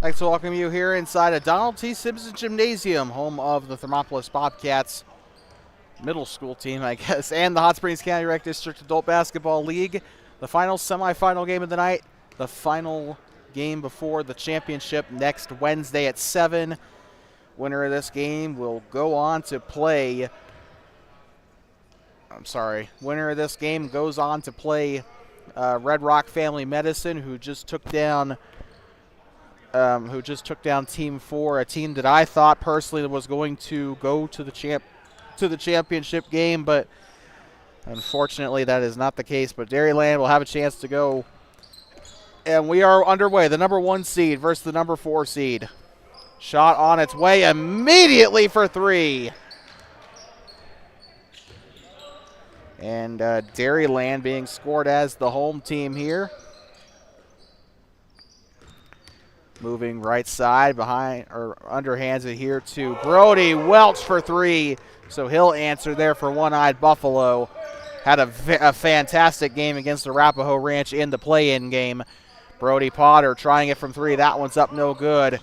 I'd like to welcome you here inside of Donald T. Simpson Gymnasium, home of the Thermopolis Bobcats middle school team, I guess, and the Hot Springs County Rec District Adult Basketball League. The final semifinal game of the night, the final game before the championship next Wednesday at 7. Winner of this game will go on to play. Winner of this game goes on to play Red Rock Family Medicine, who just took down Team 4, a team that I thought personally was going to go to the championship game, but unfortunately that is not the case. But Dairyland will have a chance to go, and we are underway. The number 1 seed versus the number 4 seed. Shot on its way immediately for 3. And Dairyland being scored as the home team here. Moving right side behind or underhands it here to Brody Welch for 3. So he'll answer there for One-Eyed Buffalo. Had a fantastic game against Arapahoe Ranch in the play-in game. Brody Potter trying it from 3. That one's up no good.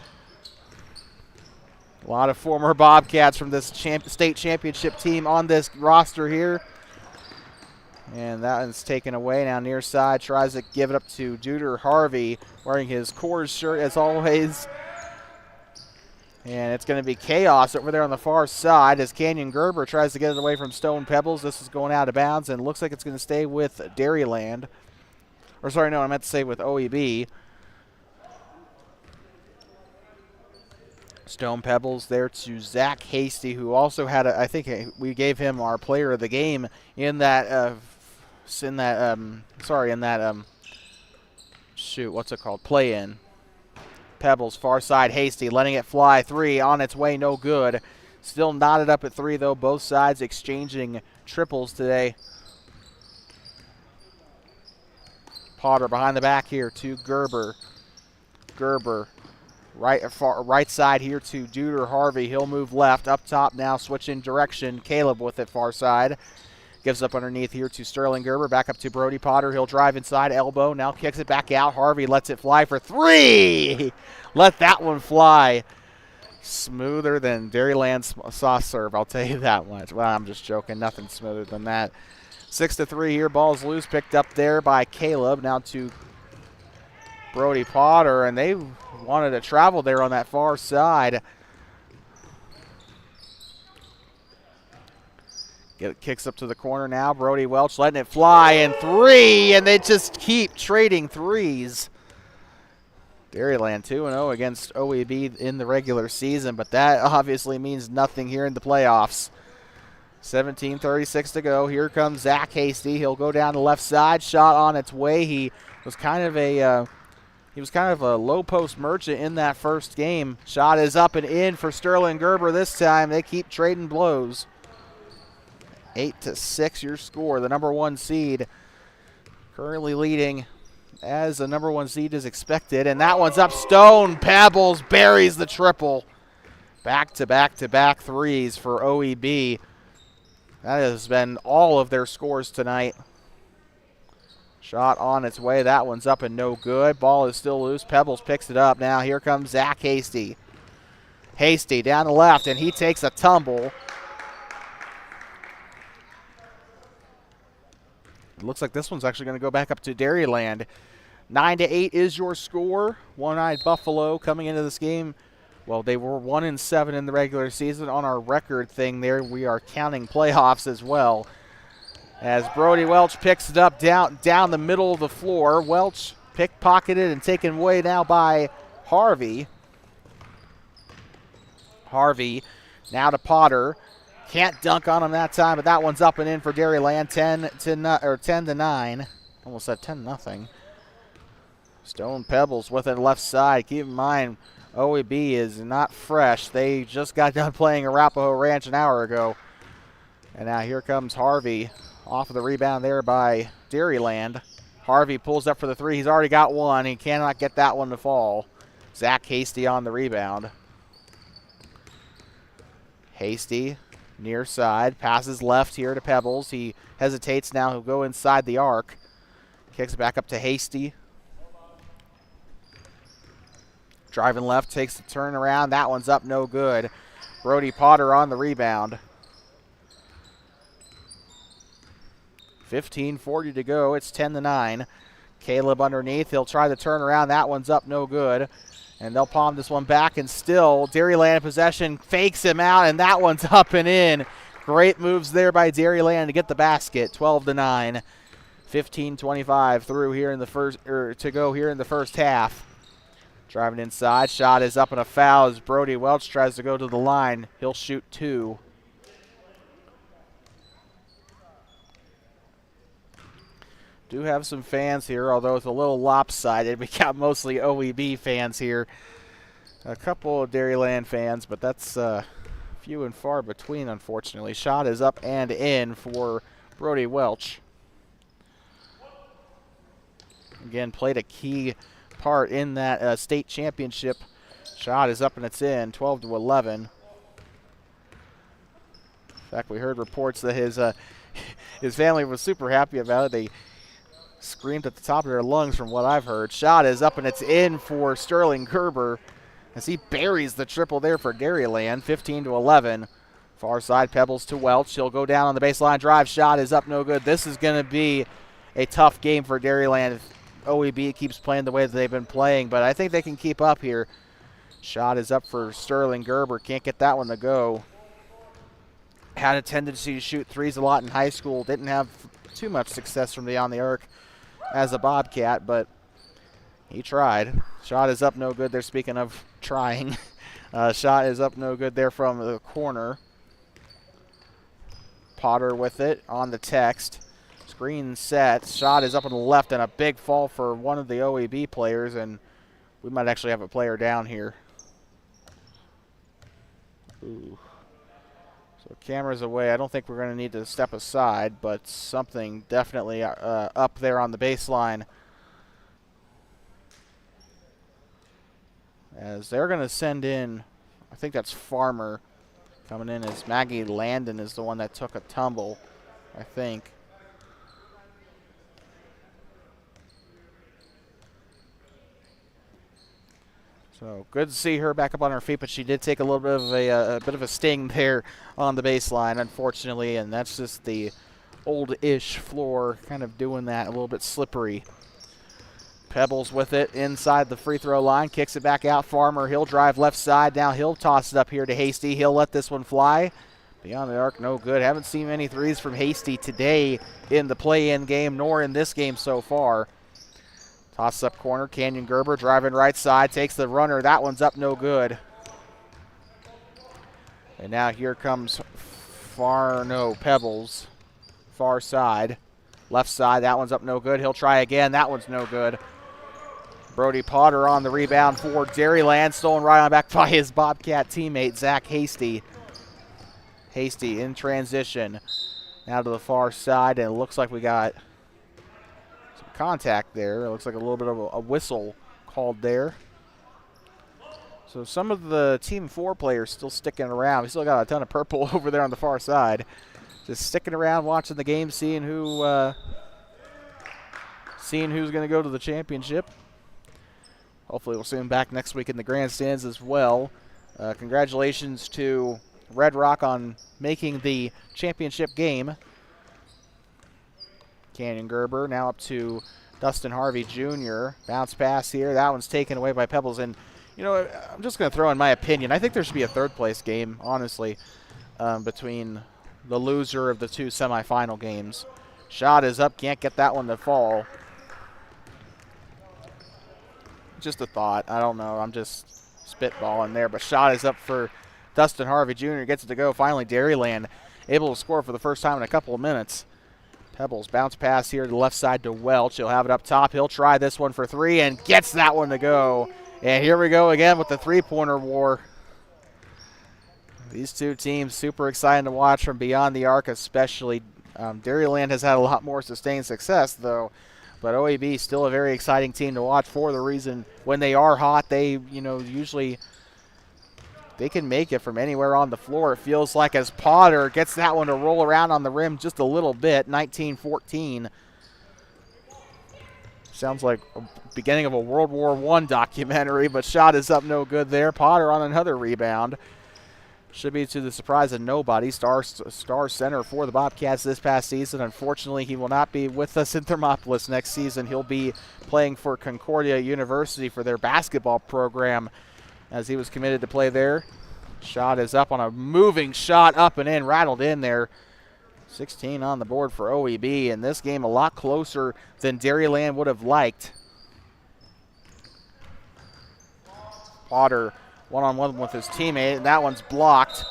A lot of former Bobcats from this state championship team on this roster here. And that one's taken away. Now near side tries to give it up to Duder Harvey, wearing his Coors shirt as always. And it's going to be chaos over there on the far side as Canyon Gerber tries to get it away from Stone Pebbles. This is going out of bounds and looks like it's going to stay with Dairyland. Or sorry, no, I meant to say with OEB. Stone Pebbles there to Zach Hasty, who also had I think we gave him our player of the game in that play-in. Pebbles far side, Hasty letting it fly, 3 on its way, no good. Still knotted up at 3 though, both sides exchanging triples today. Potter behind the back here to Gerber. Right side here to Duder Harvey. He'll move left. Up top now, switching direction. Caleb with it far side. Gives up underneath here to Sterling Gerber. Back up to Brody Potter. He'll drive inside, elbow. Now kicks it back out. Harvey lets it fly for 3. Let that one fly. Smoother than Dairyland's soft serve, I'll tell you that much. Well, I'm just joking. Nothing smoother than that. 6-3 here. Ball's loose. Picked up there by Caleb. Now to Brody Potter, and they wanted to travel there on that far side. Kicks up to the corner now. Brody Welch letting it fly, and 3, and they just keep trading threes. Dairyland 2-0 against OEB in the regular season, but that obviously means nothing here in the playoffs. 17:36 to go. Here comes Zach Hasty. He'll go down the left side. Shot on its way. He was kind of a low post merchant in that first game. Shot is up and in for Sterling Gerber this time. They keep trading blows. 8-6 your score. The number 1 seed currently leading as the number 1 seed is expected. And that one's up. Stone Pebbles buries the triple. Back-to-back-to-back threes for OEB. That has been all of their scores tonight. Shot on its way. That one's up and no good. Ball is still loose. Pebbles picks it up. Now here comes Zach Hasty. Hasty down the left, and he takes a tumble. It looks like this one's actually going to go back up to Dairyland. 9-8 is your score. One-Eyed Buffalo coming into this game. Well, they were 1-7 in the regular season. On our record thing there, we are counting playoffs as well. As Brody Welch picks it up down the middle of the floor. Welch pickpocketed and taken away now by Harvey. Harvey now to Potter. Can't dunk on him that time, but that one's up and in for Dairyland. 10-9. Almost said 10-0. Stone Pebbles with it left side. Keep in mind, OEB is not fresh. They just got done playing Arapahoe Ranch an hour ago. And now here comes Harvey. Off of the rebound there by Dairyland. Harvey pulls up for the 3. He's already got one. He cannot get that one to fall. Zach Hasty on the rebound. Hasty near side. Passes left here to Pebbles. He hesitates now. He'll go inside the arc. Kicks it back up to Hasty. Driving left, takes the turnaround. That one's up, no good. Brody Potter on the rebound. 15:40 to go. It's 10-9. Caleb underneath. He'll try the turnaround. That one's up, no good. And they'll palm this one back, and still Dairyland in possession, fakes him out, and that one's up and in. Great moves there by Dairyland to get the basket. 12-9. 15:25 through here in the first, to go here in the first half. Driving inside, shot is up and a foul as Brody Welch tries to go to the line. He'll shoot 2. Do have some fans here, although it's a little lopsided. We got mostly OEB fans here. A couple of Dairyland fans, but that's few and far between, unfortunately. Shot is up and in for Brody Welch. Again, played a key part in that state championship. Shot is up and it's in, 12-11. In fact, we heard reports that his family was super happy about it. They screamed at the top of their lungs from what I've heard. Shot is up and it's in for Sterling Gerber as he buries the triple there for Dairyland. 15-11. Far side, Pebbles to Welch. He'll go down on the baseline drive. Shot is up, no good. This is going to be a tough game for Dairyland if OEB keeps playing the way that they've been playing, but I think they can keep up here. Shot is up for Sterling Gerber. Can't get that one to go. Had a tendency to shoot threes a lot in high school. Didn't have too much success from beyond the arc as a Bobcat, but he tried. Shot is up, no good there. Speaking of trying, shot is up, no good there from the corner. Potter with it on the text. Screen set. Shot is up on the left, and a big fall for one of the OEB players, and we might actually have a player down here. Ooh. So camera's away. I don't think we're going to need to step aside, but something definitely up there on the baseline. As they're going to send in, I think that's Farmer coming in, as Maggie Landon is the one that took a tumble, I think. So good to see her back up on her feet, but she did take a little bit of a sting there on the baseline, unfortunately, and that's just the old-ish floor kind of doing that, a little bit slippery. Pebbles with it inside the free throw line, kicks it back out. Farmer, he'll drive left side. Now he'll toss it up here to Hasty. He'll let this one fly. Beyond the arc, no good. Haven't seen many threes from Hasty today in the play-in game, nor in this game so far. Toss up corner, Canyon Gerber driving right side, takes the runner. That one's up, no good. And now here comes Pebbles. Far side, left side, that one's up, no good. He'll try again, that one's no good. Brody Potter on the rebound for Dairyland, stolen right on back by his Bobcat teammate, Zach Hasty. Hasty in transition. Now to the far side, and it looks like we got contact there. It looks like a little bit of a whistle called there. So some of the Team 4 players still sticking around. We still got a ton of purple over there on the far side. Just sticking around, watching the game, seeing who's going to go to the championship. Hopefully we'll see him back next week in the grandstands as well. Congratulations to Red Rock on making the championship game. Canyon Gerber now up to Dustin Harvey Jr. Bounce pass here. That one's taken away by Pebbles. And, you know, I'm just going to throw in my opinion. I think there should be a third-place game, honestly, between the loser of the two semifinal games. Shot is up. Can't get that one to fall. Just a thought. I don't know. I'm just spitballing there. But shot is up for Dustin Harvey Jr. Gets it to go. Finally, Dairyland able to score for the first time in a couple of minutes. Pebbles bounce pass here to the left side to Welch. He'll have it up top. He'll try this one for three and gets that one to go. And here we go again with the three-pointer war. These two teams super exciting to watch from beyond the arc, especially. Dairyland has had a lot more sustained success, though. But OEB still a very exciting team to watch for the reason when they are hot, they, you know, usually they can make it from anywhere on the floor, it feels like, as Potter gets that one to roll around on the rim just a little bit. 19-14. Sounds like a beginning of a World War I documentary, but shot is up no good there. Potter on another rebound. Should be to the surprise of nobody. Star center for the Bobcats this past season. Unfortunately, he will not be with us in Thermopolis next season. He'll be playing for Concordia University for their basketball program as he was committed to play there. Shot is up on a moving shot, up and in, rattled in there. 16 on the board for OEB, and this game a lot closer than Dairyland would have liked. Potter one-on-one with his teammate, and that one's blocked.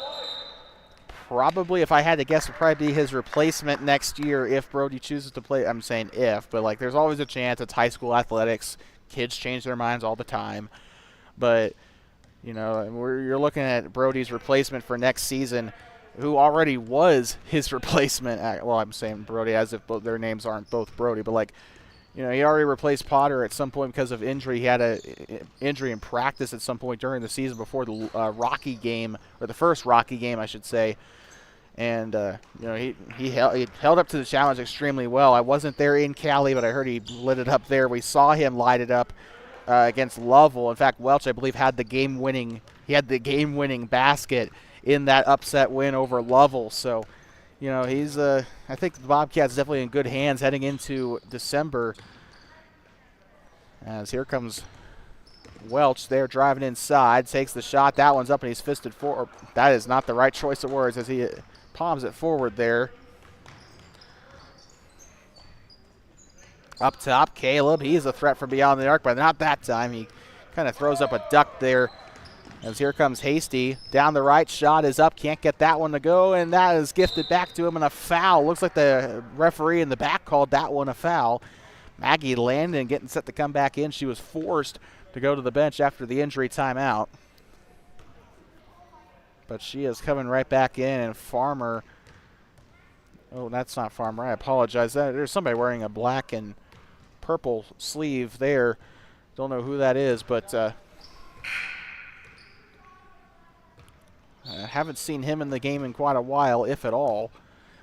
Probably, if I had to guess, would probably be his replacement next year if Brody chooses to play. I'm saying if, but like there's always a chance. It's high school athletics. Kids change their minds all the time. But, you know, you're looking at Brody's replacement for next season, who already was his replacement. Well, I'm saying Brody as if their names aren't both Brody, but like, you know, he already replaced Potter at some point because of injury. He had an injury in practice at some point during the season before the Rocky game, or the first Rocky game, I should say. And, you know, he held up to the challenge extremely well. I wasn't there in Cali, but I heard he lit it up there. We saw him light it up against Lovell. In fact, Welch, I believe, had the game-winning basket in that upset win over Lovell. So, you know, he's I think the Bobcats definitely in good hands heading into December. As here comes Welch there driving inside, takes the shot. That one's up and he's fisted forward. That is not the right choice of words as he palms it forward there. Up top, Caleb. He's a threat from beyond the arc, but not that time. He kind of throws up a duck there. As here comes Hasty. Down the right, shot is up. Can't get that one to go, and that is gifted back to him in a foul. Looks like the referee in the back called that one a foul. Maggie Landon getting set to come back in. She was forced to go to the bench after the injury timeout. But she is coming right back in, and Farmer. Oh, that's not Farmer. I apologize. There's somebody wearing a black and purple sleeve there. Don't know who that is, but I haven't seen him in the game in quite a while, if at all.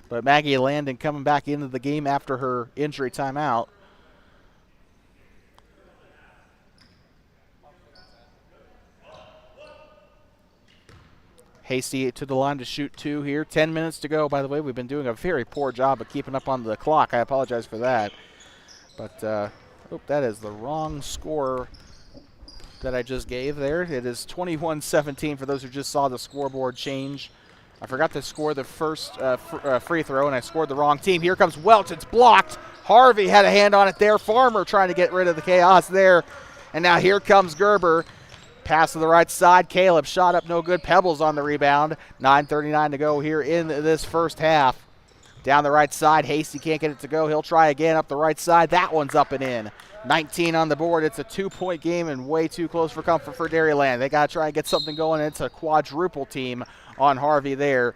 But Maggie Landon coming back into the game after her injury timeout. Hasty to the line to shoot two here. 10 minutes to go, by the way. We've been doing a very poor job of keeping up on the clock. I apologize for that. But, that is the wrong score that I just gave there. It is 21-17 for those who just saw the scoreboard change. I forgot to score the first free throw, and I scored the wrong team. Here comes Welch. It's blocked. Harvey had a hand on it there. Farmer trying to get rid of the chaos there. And now here comes Gerber. Pass to the right side. Caleb shot up no good. Pebbles on the rebound. 9:39 to go here in this first half. Down the right side. Hasty can't get it to go. He'll try again up the right side. That one's up and in. 19 on the board. It's a 2-point game and way too close for comfort for Dairyland. They got to try and get something going. It's a quadruple team on Harvey there.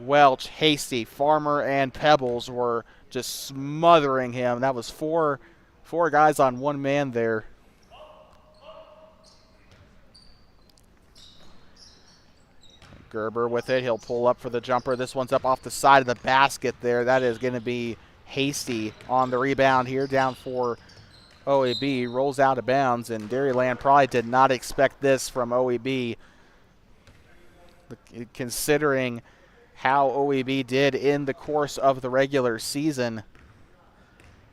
Welch, Hasty, Farmer, and Pebbles were just smothering him. That was four guys on one man there. Gerber with it. He'll pull up for the jumper. This one's up off the side of the basket there. That is going to be Hasty on the rebound here, down for OEB. Rolls out of bounds, and Dairyland probably did not expect this from OEB, considering how OEB did in the course of the regular season.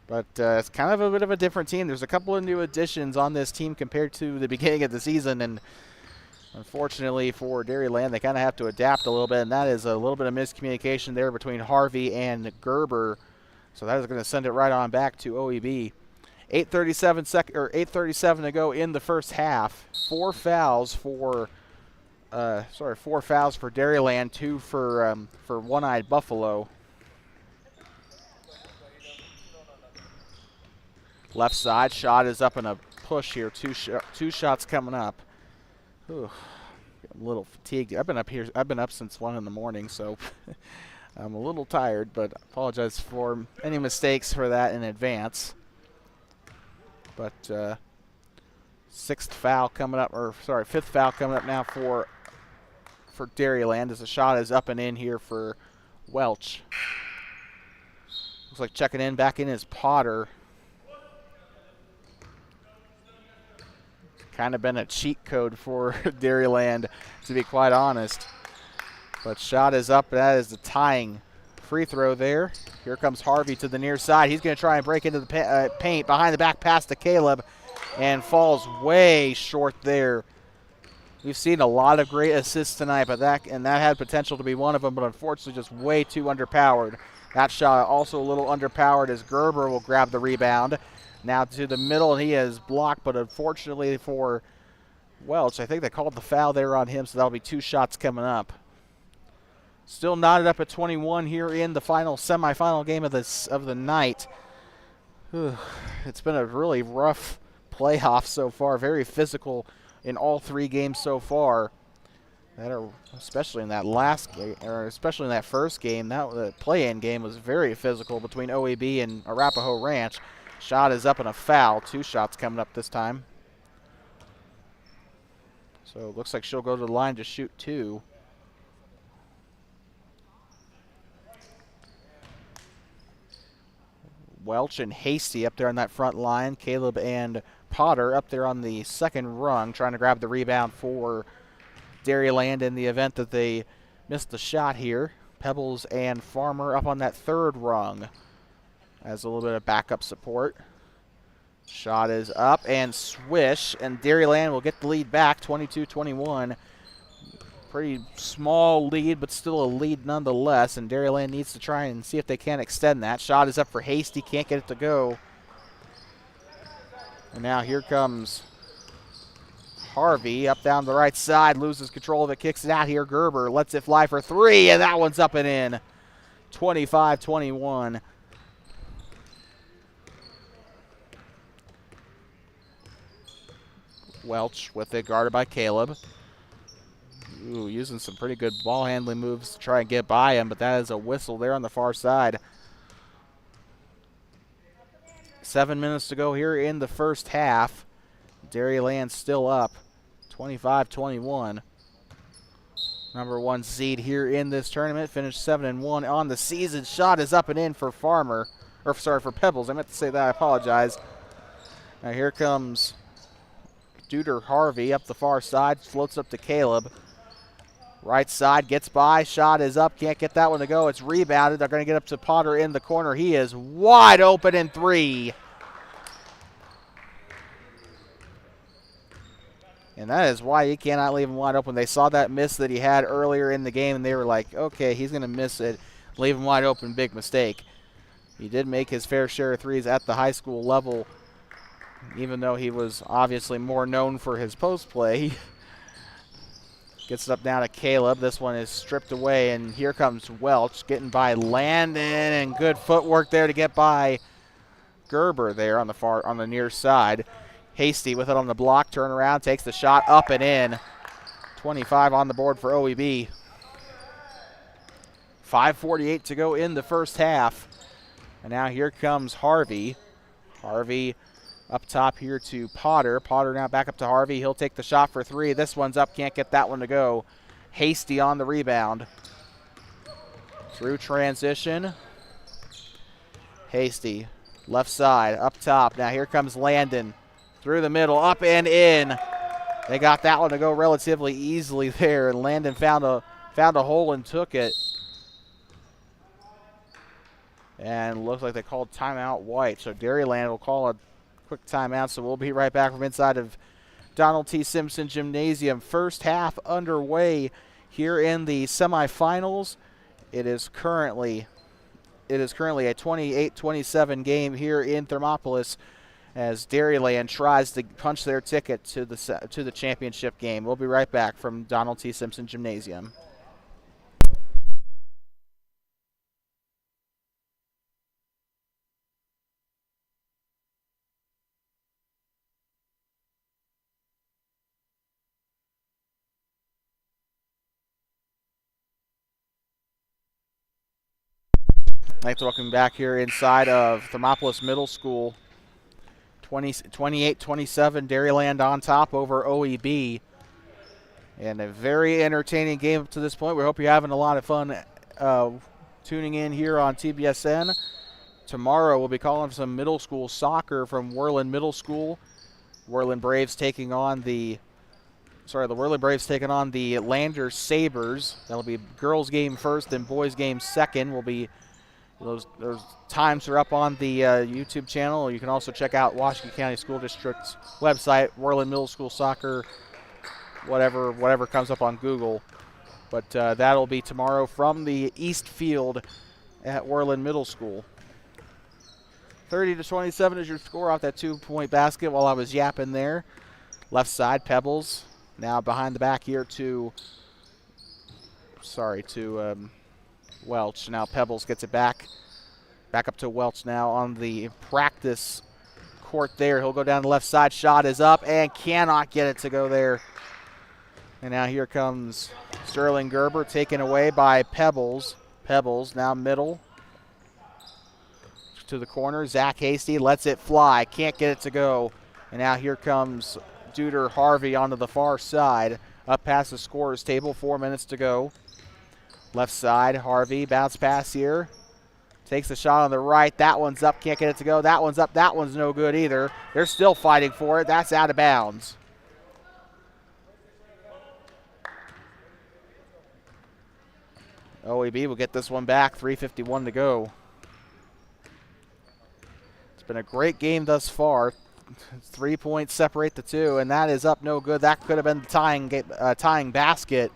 But it's kind of a bit of a different team. There's a couple of new additions on this team compared to the beginning of the season, and unfortunately for Dairyland, they kind of have to adapt a little bit, and that is a little bit of miscommunication there between Harvey and Gerber. So that is going to send it right on back to OEB. 8:37 to go in the first half. Four fouls for Dairyland, two for One-Eyed Buffalo. Left side shot is up in a push here. Two shots coming up. Ooh, I'm a little fatigued. I've been up since 1 in the morning, so I'm a little tired, but I apologize for any mistakes for that in advance. But fifth foul coming up now for Dairyland as the shot is up and in here for Welch. Looks like checking in, back in is Potter. Kind of been a cheat code for Dairyland, to be quite honest. But shot is up. That is the tying free throw there. Here comes Harvey to the near side. He's going to try and break into the paint. Behind the back pass to Caleb and falls way short there. We've seen a lot of great assists tonight, but that had potential to be one of them, but unfortunately just way too underpowered. That shot also a little underpowered as Gerber will grab the rebound. Now to the middle, and he is blocked, but unfortunately for Welch, I think they called the foul there on him, so that'll be 2 shots coming up. Still knotted up at 21 here in the final semifinal game of the night. It's been a really rough playoff so far, very physical in all 3 games so far. Especially in that last game, or especially in that first game, the play-in game was very physical between OAB and Arapahoe Ranch. Shot is up and a foul. 2 shots coming up this time. So it looks like she'll go to the line to shoot 2. Welch and Hasty up there on that front line. Caleb and Potter up there on the second rung trying to grab the rebound for Dairyland in the event that they missed the shot here. Pebbles and Farmer up on that third rung as a little bit of backup support. Shot is up and swish, and Dairyland will get the lead back, 22-21. Pretty small lead, but still a lead nonetheless, and Dairyland needs to try and see if they can extend that. Shot is up for Hasty, can't get it to go. And now here comes Harvey up down the right side, loses control of it, kicks it out here. Gerber lets it fly for 3, and that one's up and in. 25-21. Welch with it, guarded by Caleb. Ooh, using some pretty good ball handling moves to try and get by him, but that is a whistle there on the far side. 7 minutes to go here in the first half. Dairyland still up, 25-21. Number 1 seed here in this tournament, finished 7-1 on the season. Shot is up and in for for Pebbles. I meant to say that, I apologize. Now here comes Duder Harvey up the far side, floats up to Caleb. Right side, gets by, shot is up, can't get that one to go. It's rebounded. They're going to get up to Potter in the corner. He is wide open in 3. And that is why you cannot leave him wide open. They saw that miss that he had earlier in the game, and they were like, okay, he's going to miss it. Leave him wide open, big mistake. He did make his fair share of threes at the high school level, even though he was obviously more known for his post play. Gets it up now to Caleb. This one is stripped away, and here comes Welch getting by Landon, and good footwork there to get by Gerber there on the near side. Hasty with it on the block, turn around, takes the shot up and in. 25 on the board for OEB. 5:48 to go in the first half. And now here comes Harvey. Harvey up top here to Potter. Potter now back up to Harvey. He'll take the shot for 3. This one's up. Can't get that one to go. Hasty on the rebound. Through transition. Hasty. Left side. Up top. Now here comes Landon. Through the middle. Up and in. They got that one to go relatively easily there. And Landon found a hole and took it. And looks like they called timeout White. So Dairyland will call a quick timeout, so we'll be right back from inside of Donald T. Simpson Gymnasium. First half underway here in the semifinals. It is currently a 28-27 game here in Thermopolis as Dairyland tries to punch their ticket to the championship game. We'll be right back from Donald T. Simpson Gymnasium. Thanks for welcoming back here inside of Thermopolis Middle School. 28-27, Dairyland on top over OEB. And a very entertaining game up to this point. We hope you're having a lot of fun tuning in here on TBSN Tomorrow we'll be calling some middle school soccer from Worland Middle School. The Worland Braves taking on the Lander Sabres. That'll be girls game first and boys game second. Those times are up on the YouTube channel. You can also check out Washington County School District's website, Worland Middle School Soccer, whatever comes up on Google. But that'll be tomorrow from the East Field at Worland Middle School. 30-27 is your score off that 2-point basket while I was yapping there. Left side, Pebbles. Now behind the back here to Welch. Now Pebbles gets it back up to Welch now on the practice court there. He'll go down the left side. Shot is up and cannot get it to go there. And now here comes Sterling Gerber, taken away by Pebbles. Pebbles now middle to the corner. Zach Hasty lets it fly. Can't get it to go. And now here comes Duder Harvey onto the far side. Up past the scorer's table. 4 minutes to go. Left side, Harvey. Bounce pass here. Takes the shot on the right. That one's up. Can't get it to go. That one's up. That one's no good either. They're still fighting for it. That's out of bounds. OEB will get this one back. 3:51 to go. It's been a great game thus far. 3 points separate the two, and that is up no good. That could have been the tying basket.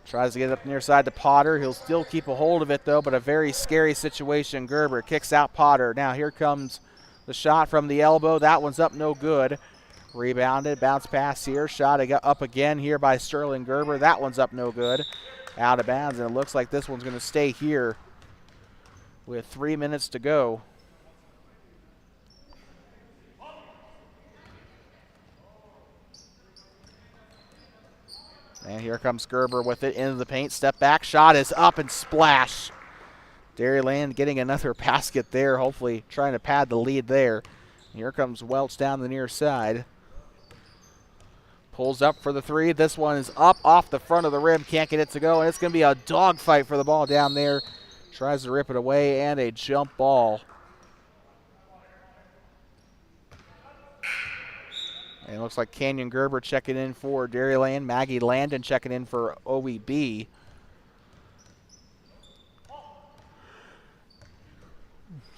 Tries to get it up near side to Potter. He'll still keep a hold of it, though, but a very scary situation. Gerber kicks out Potter. Now here comes the shot from the elbow. That one's up no good. Rebounded, bounce pass here. Shot up again here by Sterling Gerber. That one's up no good. Out of bounds, and it looks like this one's going to stay here with 3 minutes to go. And here comes Gerber with it into the paint. Step back. Shot is up and splash. Dairyland getting another basket there, hopefully trying to pad the lead there. Here comes Welch down the near side. Pulls up for the three. This one is up off the front of the rim. Can't get it to go, and it's going to be a dogfight for the ball down there. Tries to rip it away, and a jump ball. And it looks like Canyon Gerber checking in for Dairyland. Maggie Landon checking in for OEB.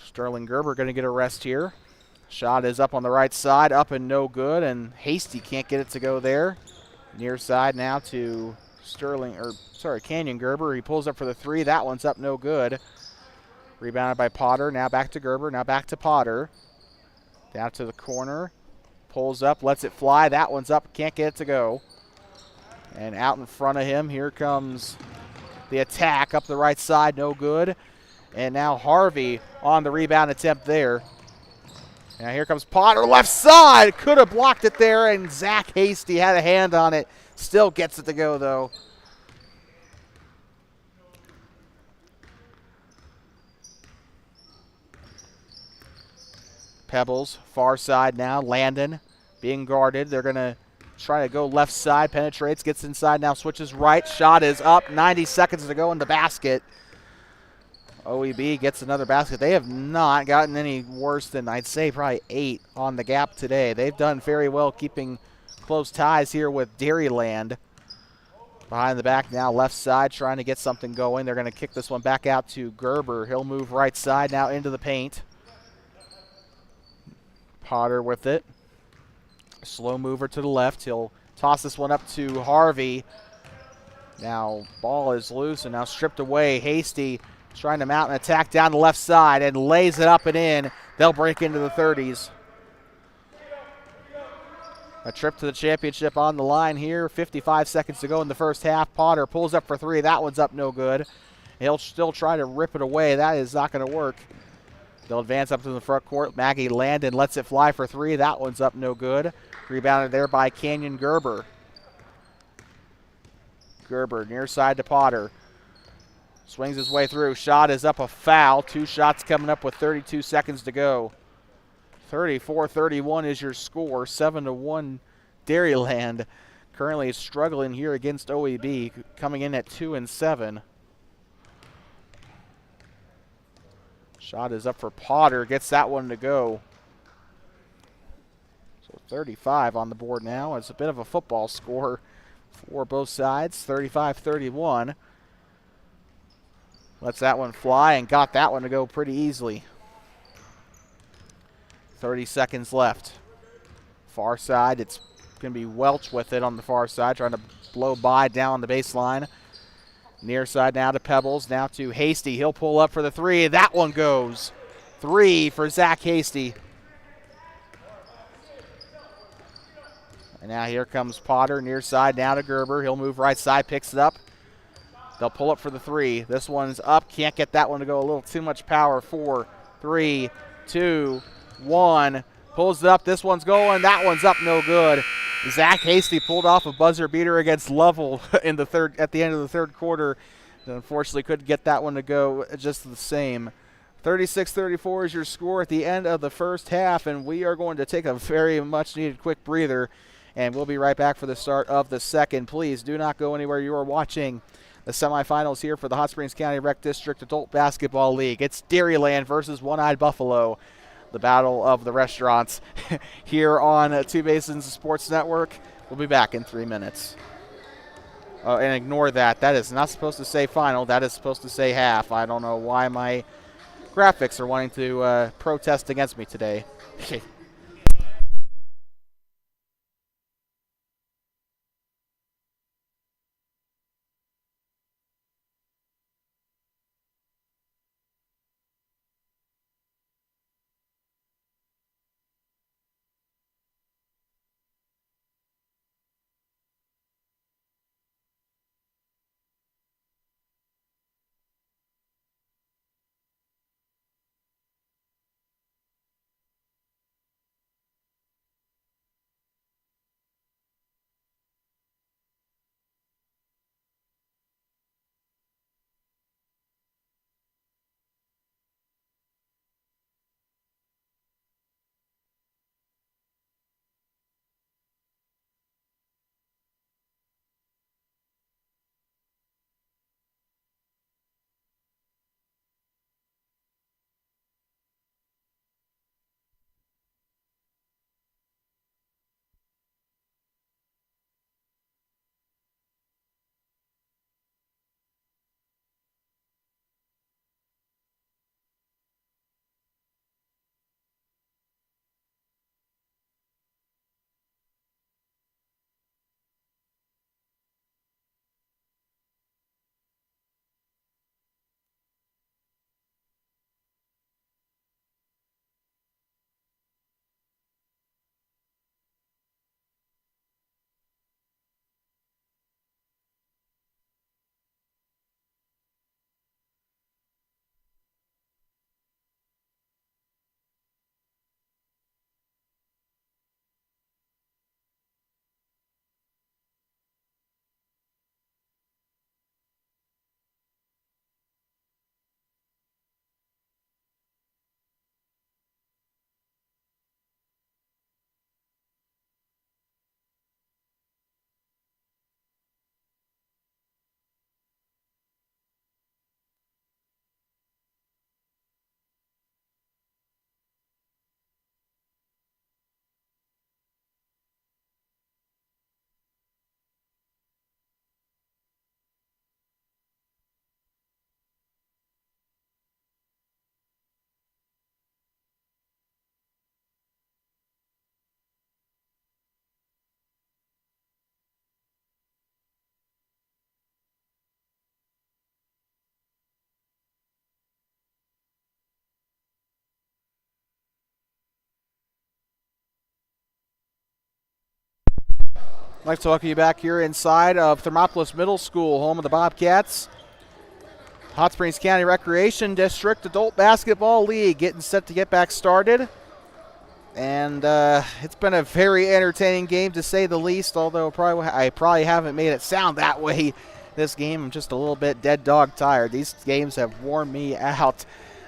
Sterling Gerber going to get a rest here. Shot is up on the right side, up and no good, and Hasty can't get it to go there. Near side now to Canyon Gerber. He pulls up for the three. That one's up no good. Rebounded by Potter. Now back to Gerber. Now back to Potter. Down to the corner. Pulls up, lets it fly. That one's up. Can't get it to go. And out in front of him, here comes the attack up the right side. No good. And now Harvey on the rebound attempt there. Now here comes Potter, left side. Could have blocked it there, and Zach Hasty had a hand on it. Still gets it to go, though. Pebbles, far side now. Landon being guarded. They're going to try to go left side. Penetrates, gets inside now, switches right. Shot is up. 90 seconds to go in the basket. OEB gets another basket. They have not gotten any worse than, I'd say, probably 8 on the gap today. They've done very well keeping close ties here with Dairyland. Behind the back now, left side, trying to get something going. They're going to kick this one back out to Gerber. He'll move right side now into the paint. Potter with it. Slow mover to the left. He'll toss this one up to Harvey. Now ball is loose and now stripped away. Hasty trying to mount an attack down the left side and lays it up and in. They'll break into the 30s. A trip to the championship on the line here. 55 seconds to go in the first half. Potter pulls up for three. That one's up no good. He'll still try to rip it away. That is not going to work. They'll advance up to the front court. Maggie Landon lets it fly for three. That one's up no good. Rebounded there by Canyon Gerber. Gerber near side to Potter. Swings his way through. Shot is up, a foul. 2 shots coming up with 32 seconds to go. 34-31 is your score. 7-1 Dairyland. Currently struggling here against OEB, coming in at 2-7. Shot is up for Potter. Gets that one to go. So 35 on the board now. It's a bit of a football score for both sides. 35-31. Lets that one fly and got that one to go pretty easily. 30 seconds left. Far side, it's going to be Welch with it on the far side, trying to blow by down the baseline. Near side now to Pebbles, now to Hasty. He'll pull up for the three. That one goes. 3 for Zach Hasty. And now here comes Potter, near side now to Gerber. He'll move right side, picks it up. They'll pull up for the three. This one's up. Can't get that one to go. A little too much power. 4, 3, 2, 1. Pulls it up. This one's going. That one's up. No good. Zach Hasty pulled off a buzzer beater against Lovell in the third at the end of the third quarter. Unfortunately, couldn't get that one to go just the same. 36-34 is your score at the end of the first half, and we are going to take a very much needed quick breather, and we'll be right back for the start of the second. Please do not go anywhere. You are watching the semifinals here for the Hot Springs County Rec District Adult Basketball League. It's Dairyland versus One-Eyed Buffalo, the battle of the restaurants here on Two Basins Sports Network. We'll be back in 3 minutes. Oh, and ignore that. That is not supposed to say final. That is supposed to say half. I don't know why my graphics are wanting to protest against me today. I'd like to welcome you back here inside of Thermopolis Middle School, home of the Bobcats. Hot Springs County Recreation District Adult Basketball League getting set to get back started. And it's been a very entertaining game to say the least, although I probably haven't made it sound that way this game. I'm just a little bit dead dog tired. These games have worn me out.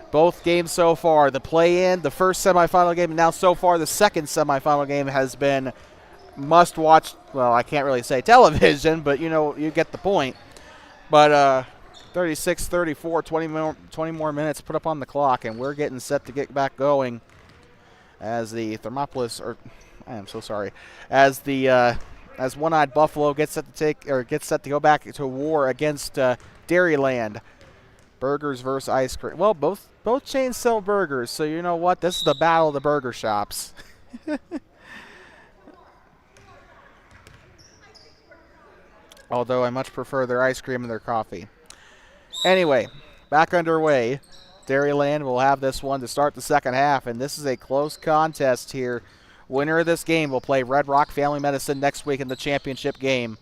Both games so far, the play-in, the first semifinal game, and now so far the second semifinal game has been must-watch. Well, I can't really say television, but you know, you get the point. But 36-34, 20 more minutes put up on the clock, and we're getting set to get back going as the Thermopolis, or I am so sorry, as the as One-Eyed Buffalo gets set to go back to war against Dairyland. Burgers versus ice cream. Well, both chains sell burgers, so you know what? This is the battle of the burger shops. Although I much prefer their ice cream and their coffee. Anyway, back underway. Dairyland will have this one to start the second half, and this is a close contest here. Winner of this game will play Red Rock Family Medicine next week in the championship game.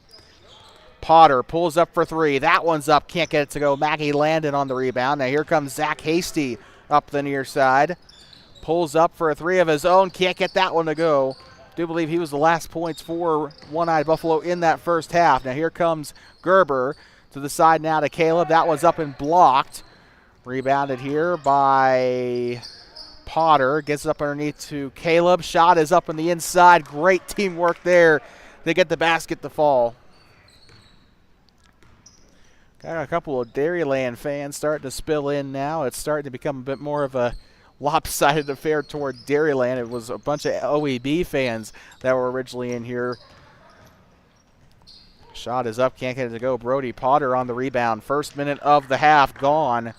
Potter pulls up for three. That one's up. Can't get it to go. Maggie Landon on the rebound. Now here comes Zach Hasty up the near side. Pulls up for a three of his own. Can't get that one to go. Do believe he was the last points for One-Eyed Buffalo in that first half. Now here comes Gerber to the side now to Caleb. That one's up and blocked. Rebounded here by Potter. Gets up underneath to Caleb. Shot is up on the inside. Great teamwork there to get the basket to fall. Got a couple of Dairyland fans starting to spill in now. It's starting to become a bit more of a lopsided affair toward Dairyland. It was a bunch of OEB fans that were originally in here. Shot is up, can't get it to go. Brody Potter on the rebound. First minute of the half gone.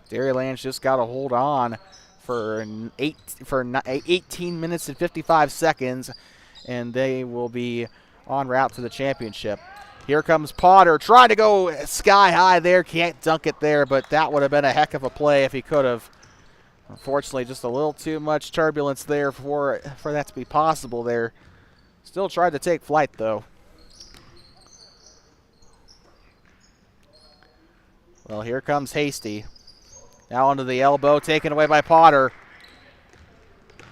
Dairyland's just got to hold on for 18 minutes and 55 seconds, and they will be en route to the championship. Here comes Potter, trying to go sky high there. Can't dunk it there, but that would have been a heck of a play if he could have. Unfortunately, just a little too much turbulence there for that to be possible there. Still tried to take flight, though. Well, here comes Hasty. Now onto the elbow, taken away by Potter.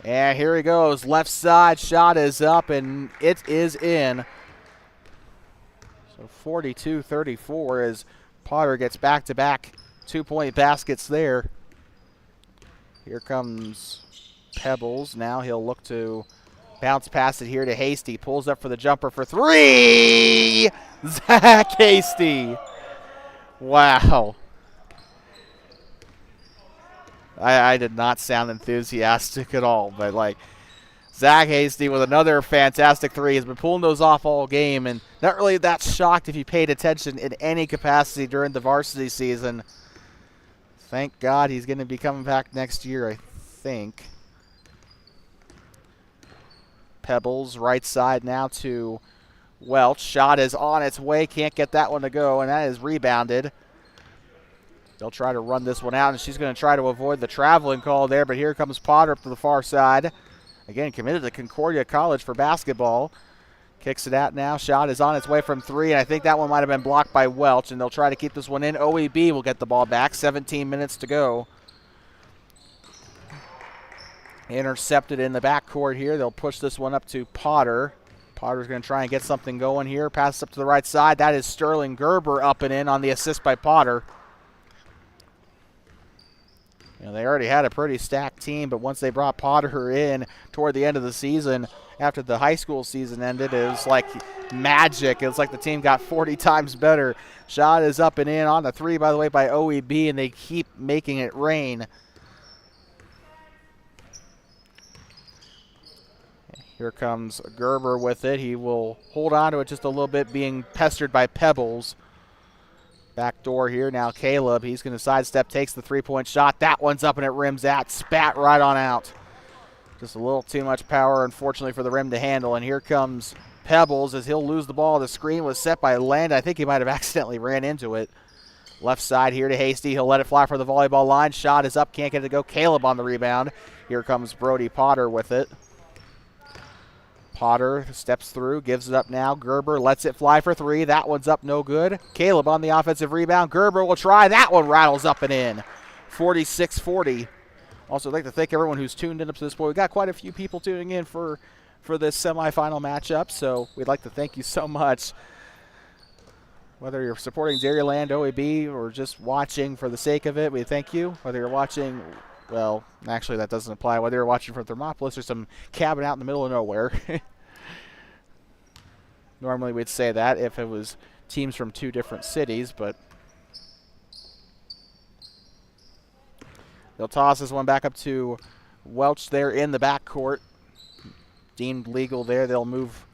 And here he goes. Left side shot is up, and it is in. So 42-34 as Potter gets back-to-back two-point baskets there. Here comes Pebbles. Now he'll look to bounce past it here to Hasty. Pulls up for the jumper for three! Zach Hasty. Wow. I did not sound enthusiastic at all, but like Zach Hasty with another fantastic three. Has been pulling those off all game, and not really that shocked if you paid attention in any capacity during the varsity season. Thank God he's going to be coming back next year, I think. Pebbles, right side now to Welch. Shot is on its way. Can't get that one to go, and that is rebounded. They'll try to run this one out, and she's going to try to avoid the traveling call there, but here comes Potter up to the far side. Again, committed to Concordia College for basketball. Kicks it out now. Shot is on its way from three, and I think that one might have been blocked by Welch, and they'll try to keep this one in. OEB will get the ball back. 17 minutes to go. Intercepted in the backcourt here. They'll push this one up to Potter. Potter's going to try and get something going here. Pass up to the right side. That is Sterling Gerber up and in on the assist by Potter. You know, they already had a pretty stacked team, but once they brought Potter in toward the end of the season, after the high school season ended, it was like magic. It was like the team got 40 times better. Shot is up and in on the three, by the way, by OEB, and they keep making it rain. Here comes Gerber with it. He will hold on to it just a little bit, being pestered by Pebbles. Back door here now. Caleb, he's going to sidestep, takes the three-point shot. That one's up and it rims out. Spat right on out. Just a little too much power, unfortunately, for the rim to handle. And here comes Pebbles as he'll lose the ball. The screen was set by Land. I think he might have accidentally ran into it. Left side here to Hasty. He'll let it fly for the volleyball line. Shot is up. Can't get it to go. Caleb on the rebound. Here comes Brody Potter with it. Potter steps through, gives it up now. Gerber lets it fly for three. That one's up, no good. Caleb on the offensive rebound. Gerber will try. That one rattles up and in. 46-40. Also, I'd like to thank everyone who's tuned in up to this point. We've got quite a few people tuning in for this semifinal matchup, so we'd like to thank you so much. Whether you're supporting Dairyland, OEB, or just watching for the sake of it, we thank you. Whether you're watching, well, actually that doesn't apply. Whether you're watching from Thermopolis or some cabin out in the middle of nowhere. Normally we'd say that if it was teams from 2 different cities, but they'll toss this one back up to Welch there in the backcourt. Deemed legal there. They'll move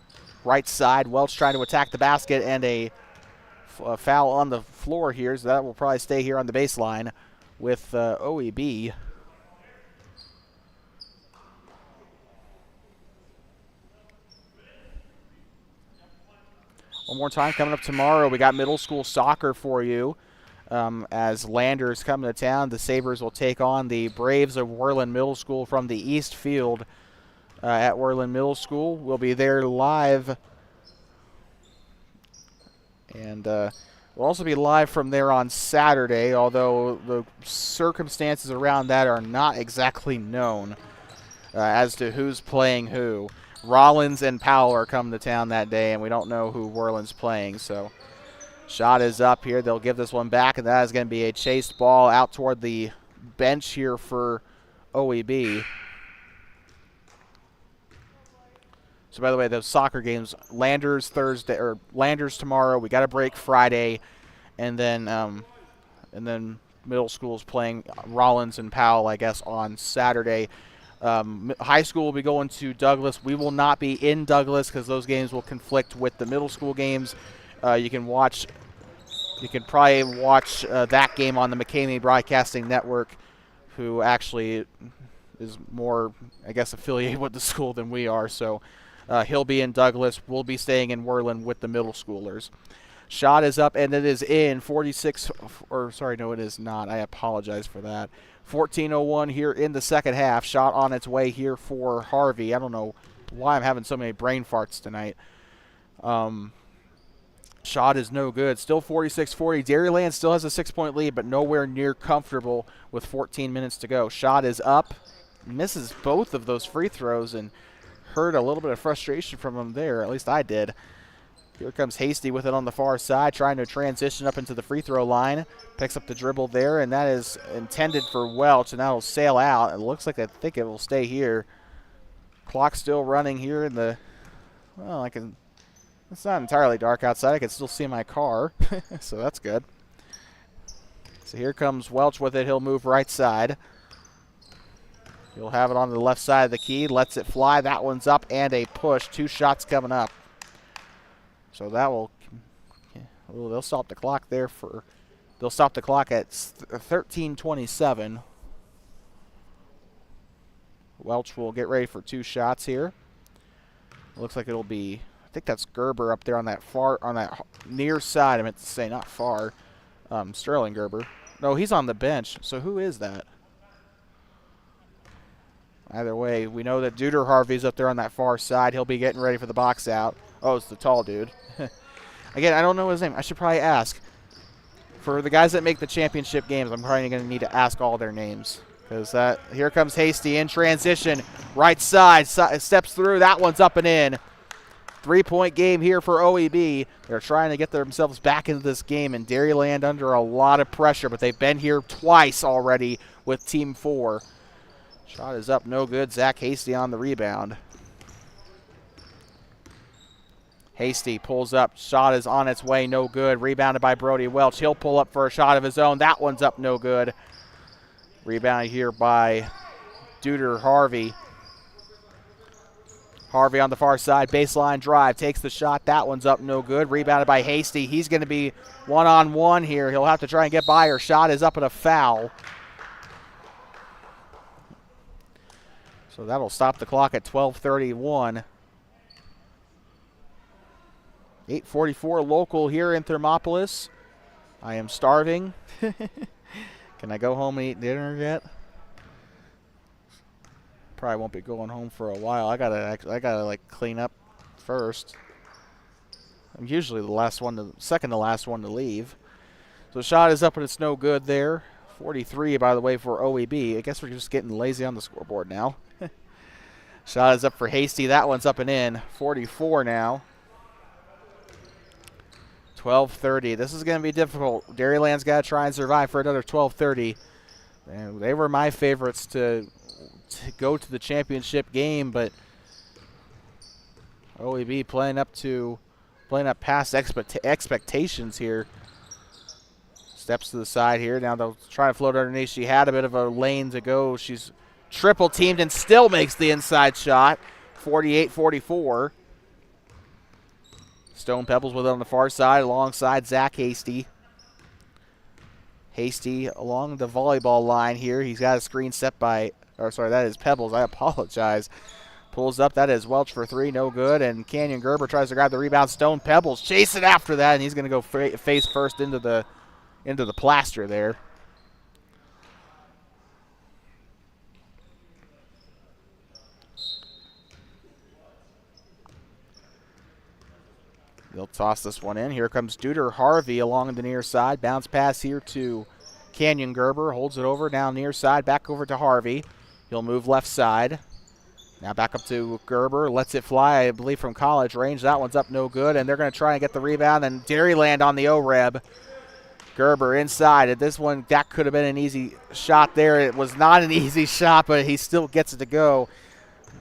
right side. Welch trying to attack the basket, and a foul on the floor here, so that will probably stay here on the baseline with OEB. One more time coming up tomorrow. We got middle school soccer for you. As Landers come to town, the Sabres will take on the Braves of Worland Middle School from the East Field at Worland Middle School. We'll be there live, and we'll also be live from there on Saturday, although the circumstances around that are not exactly known as to who's playing who. Rollins and Powell are coming to town that day, and we don't know who Worland's playing, so shot is up here. They'll give this one back, and that is going to be a chased ball out toward the bench here for OEB. So, by the way, those soccer games, Landers Thursday or Landers tomorrow. We got a break Friday, and then middle school's playing Rollins and Powell, I guess, on Saturday. High school will be going to Douglas. We will not be in Douglas because those games will conflict with the middle school games. You can probably watch that game on the McCamey Broadcasting Network, who actually is more, I guess, affiliated with the school than we are. So he'll be in Douglas. We'll be staying in Worland with the middle schoolers. Shot is up, and it is in. 46, or sorry, no, it is not. I apologize for that. 14:01 here in the second half. Shot on its way here for Harvey. I don't know why I'm having so many brain farts tonight. Shot is no good. Still 46-40. Dairyland still has a 6-point lead, but nowhere near comfortable with 14 minutes to go. Shot is up. Misses both of those free throws and heard a little bit of frustration from him there. At least I did. Here comes Hasty with it on the far side, trying to transition up into the free throw line. Picks up the dribble there, and that is intended for Welch, and that will sail out. It looks like I think it will stay here. Clock still running here in the, well, it's not entirely dark outside. I can still see my car, so that's good. So here comes Welch with it. He'll move right side. He'll have it on the left side of the key. Lets it fly. That one's up and a push. 2 shots coming up. So that will, they'll stop the clock there for, they'll stop the clock at 13:27. Welch will get ready for 2 shots here. Looks like it'll be, I think that's Gerber up there on that near side. I meant to say not far. Sterling Gerber. No, he's on the bench. So who is that? Either way, we know that Duder Harvey's up there on that far side. He'll be getting ready for the box out. Oh, it's the tall dude. Again, I don't know his name. I should probably ask. For the guys that make the championship games, I'm probably going to need to ask all their names. Because here comes Hasty in transition. Right side, steps through. That one's up and in. 3-point game here for OEB. They're trying to get themselves back into this game, and Dairyland under a lot of pressure, but they've been here twice already with Team 4. Shot is up, no good. Zach Hasty on the rebound. Hasty pulls up. Shot is on its way, no good. Rebounded by Brody Welch. He'll pull up for a shot of his own. That one's up, no good. Rebounded here by Duder Harvey. Harvey on the far side, baseline drive, takes the shot. That one's up, no good. Rebounded by Hasty. He's going to be one-on-one here. He'll have to try and get by her. Shot is up and a foul. So that'll stop the clock at 12:31. 8:44 local here in Thermopolis. I am starving. Can I go home and eat dinner yet? Probably won't be going home for a while. I gotta like clean up first. I'm usually second to last one to leave. So the shot is up and it's no good there. 43, by the way, for OEB. I guess we're just getting lazy on the scoreboard now. Shot is up for Hasty. That one's up and in. 44 now. 12:30. This is going to be difficult. Dairyland's got to try and survive for another 12:30. And they were my favorites to go to the championship game, but OEB playing up to playing up past expectations here. Steps to the side here. Now they'll try to float underneath. She had a bit of a lane to go. She's triple teamed and still makes the inside shot. 48-44. Stone Pebbles with it on the far side alongside Zach Hasty. Hasty along the volleyball line here. He's got a screen set by, or sorry, that is Pebbles. I apologize. Pulls up. That is Welch for three. No good. And Canyon Gerber tries to grab the rebound. Stone Pebbles chasing after that, and he's going to go face first into the plaster there. They'll toss this one in. Here comes Duder Harvey along the near side. Bounce pass here to Canyon Gerber. Holds it over down near side. Back over to Harvey. He'll move left side. Now back up to Gerber. Lets it fly, I believe, from college range. That one's up no good. And they're going to try and get the rebound. And Dairyland on the O-Reb. Gerber inside. At this one, that could have been an easy shot there. It was not an easy shot, but he still gets it to go.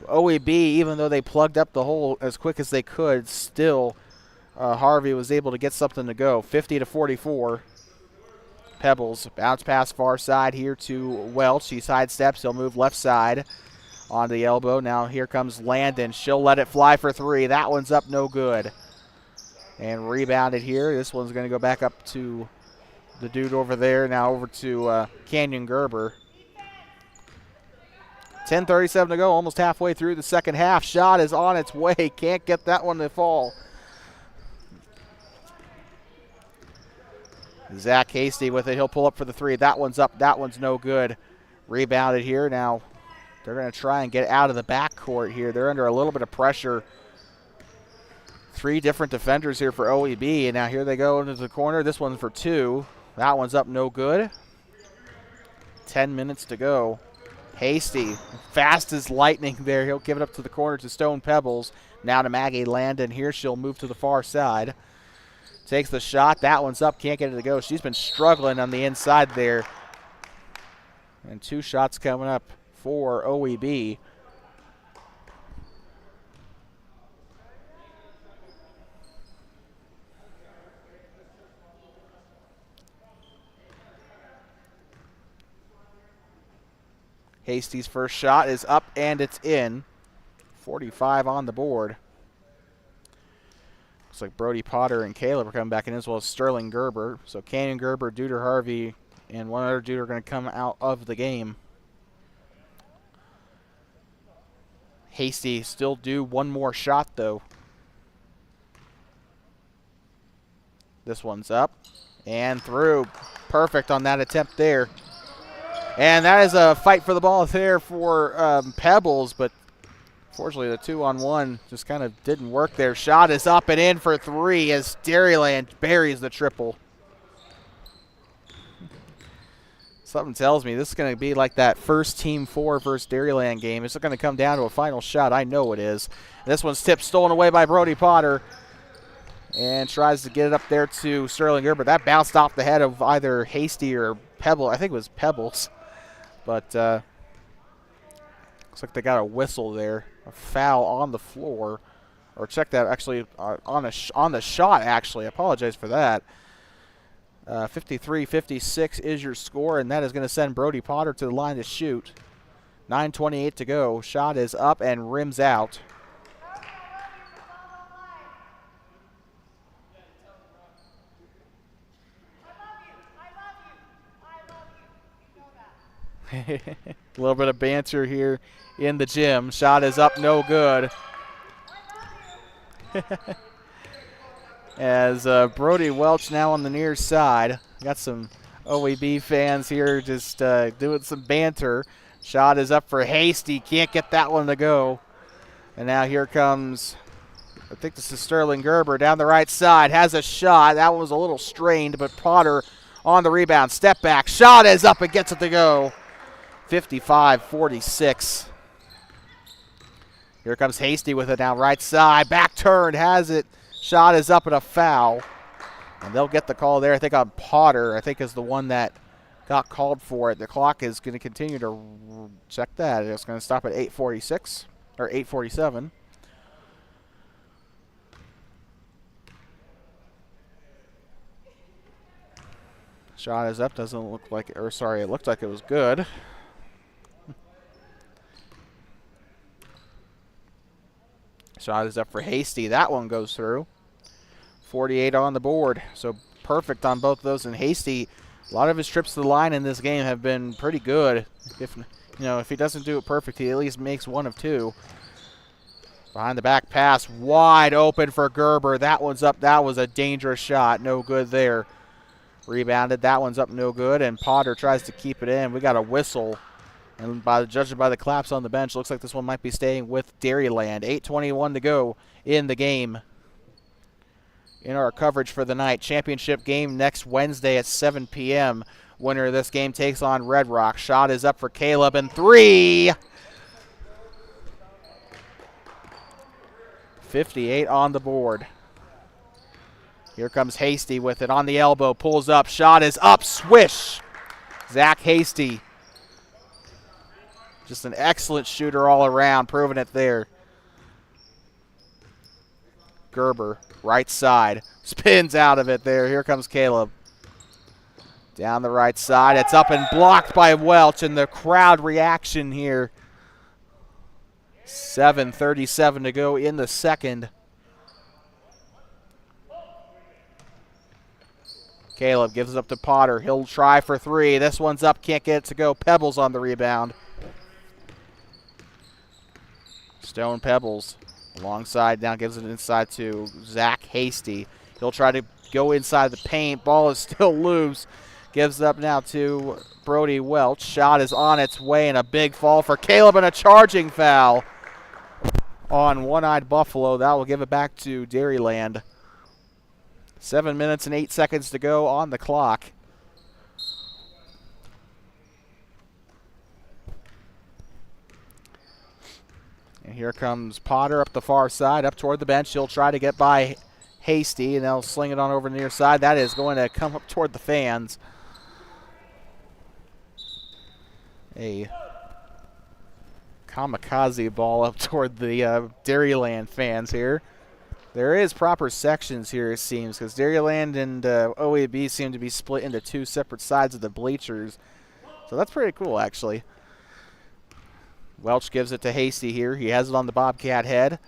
OEB, even though they plugged up the hole as quick as they could, still Harvey was able to get something to go. 50-44. Pebbles. Bounce pass far side here to Welch. He sidesteps. He'll move left side onto the elbow. Now here comes Landon. She'll let it fly for three. That one's up no good. And rebounded here. This one's going to go back up to the dude over there. Now over to Canyon Gerber. 10:37 to go. Almost halfway through the second half. Shot is on its way. Can't get that one to fall. Zach Hasty with it. He'll pull up for the three. That one's up. That one's no good. Rebounded here. Now they're going to try and get out of the backcourt here. They're under a little bit of pressure. Three different defenders here for OEB. And now here they go into the corner. This one's for two. That one's up no good. 10 minutes to go. Hasty, fast as lightning there. He'll give it up to the corner to Stone Pebbles. Now to Maggie Landon here. She'll move to the far side. Takes the shot. That one's up. Can't get it to go. She's been struggling on the inside there. And two shots coming up for OEB. Hasty's first shot is up and it's in. 45 on the board. Looks like Brody Potter and Caleb are coming back in as well as Sterling Gerber. So Canyon Gerber, Duder Harvey, and one other dude are going to come out of the game. Hasty still due one more shot though. This one's up and through. Perfect on that attempt there. And that is a fight for the ball there for Pebbles, but fortunately the 2-on-1 just kind of didn't work there. Shot is up and in for three as Dairyland buries the triple. Something tells me this is going to be like that first Team 4 versus Dairyland game. It's going to come down to a final shot. I know it is. This one's tipped, stolen away by Brody Potter. And tries to get it up there to Sterling Gerber. That bounced off the head of either Hasty or Pebble. I think it was Pebbles. But looks like they got a whistle there. A foul on the floor. Or check that actually on the shot, actually. I apologize for that. 53-56 is your score, and that is going to send Brody Potter to the line to shoot. 9:28 to go. Shot is up and rims out. A little bit of banter here in the gym. Shot is up, no good. As Brody Welch now on the near side. Got some OEB fans here just doing some banter. Shot is up for Hasty. Can't get that one to go. And now here comes, I think this is Sterling Gerber down the right side. Has a shot. That one was a little strained, but Potter on the rebound. Step back. Shot is up and gets it to go. 55-46. Here comes Hasty with it now, right side. Back turned, has it. Shot is up and a foul. And they'll get the call there, I think, on Potter. I think is the one that got called for it. The clock is going to continue to check that. It's going to stop at 8:46 or 8:47. Shot is up. Doesn't look like, or sorry, it looked like it was good. Shot is up for Hasty. That one goes through. 48 on the board. So perfect on both of those. And Hasty, a lot of his trips to the line in this game have been pretty good. If he doesn't do it perfect, he at least makes one of two. Behind the back pass, wide open for Gerber. That one's up. That was a dangerous shot. No good there. Rebounded. That one's up, no good. And Potter tries to keep it in. We got a whistle. And judging by the claps on the bench, looks like this one might be staying with Dairyland. 8:21 to go in the game. In our coverage for the night, championship game next Wednesday at 7 p.m. Winner of this game takes on Red Rock. Shot is up for Caleb, and three. 58 on the board. Here comes Hasty with it on the elbow, pulls up, shot is up, swish. Zach Hasty. Just an excellent shooter all around, proving it there. Gerber, right side, spins out of it there. Here comes Caleb. Down the right side, it's up and blocked by Welch, and the crowd reaction here. 7:37 to go in the second. Caleb gives it up to Potter. He'll try for three. This one's up, can't get it to go. Pebbles on the rebound. Stone Pebbles alongside now, gives it inside to Zach Hasty. He'll try to go inside the paint. Ball is still loose. Gives it up now to Brody Welch. Shot is on its way, and a big fall for Caleb, and a charging foul on One-Eyed Buffalo. That will give it back to Dairyland. 7 minutes and 8 seconds to go on the clock. And here comes Potter up the far side, up toward the bench. He'll try to get by Hasty, and they'll sling it on over the near side. That is going to come up toward the fans. A kamikaze ball up toward the Dairyland fans here. There is proper sections here, it seems, because Dairyland and OAB seem to be split into two separate sides of the bleachers. So that's pretty cool, actually. Welch gives it to Hasty here. He has it on the Bobcat head.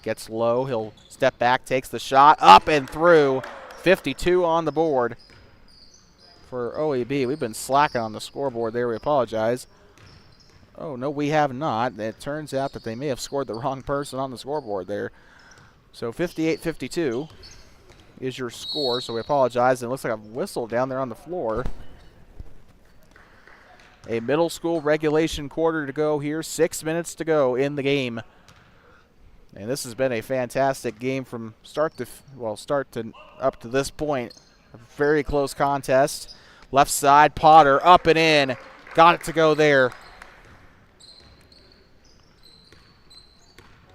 Gets low. He'll step back, takes the shot, up and through. 52 on the board for OAB. We've been slacking on the scoreboard there. We apologize. Oh, no, we have not. It turns out that they may have scored the wrong person on the scoreboard there. So 58-52 is your score, so we apologize. And it looks like a whistle down there on the floor. A middle school regulation quarter to go here. 6 minutes to go in the game. And this has been a fantastic game from start to up to this point. A very close contest. Left side, Potter up and in. Got it to go there.